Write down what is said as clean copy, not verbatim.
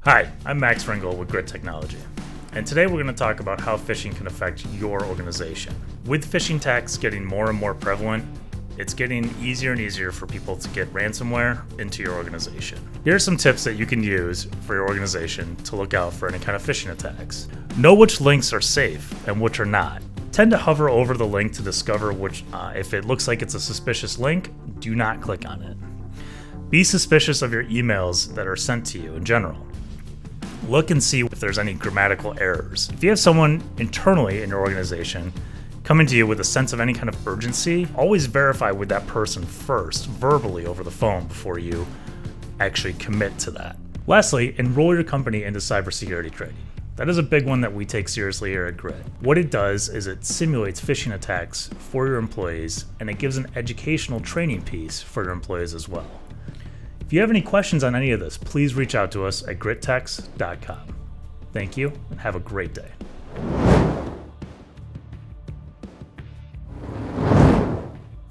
Hi, I'm Max Ringel with Grit Technology, and today we're going to talk about how phishing can affect your organization. With phishing attacks getting more and more prevalent, it's getting easier and easier for people to get ransomware into your organization. Here are some tips that you can use for your organization to look out for any kind of phishing attacks. Know which links are safe and which are not. Tend to hover over the link to discover which, if it looks like it's a suspicious link, do not click on it. Be suspicious of your emails that are sent to you in general. Look and see if there's any grammatical errors. If you have someone internally in your organization coming to you with a sense of any kind of urgency, always verify with that person first, verbally over the phone, before you actually commit to that. Lastly, enroll your company into cybersecurity training. That is a big one that we take seriously here at Grit. What it does is it simulates phishing attacks for your employees, and it gives an educational training piece for your employees as well. If you have any questions on any of this, please reach out to us at grittechs.com. Thank you, and have a great day.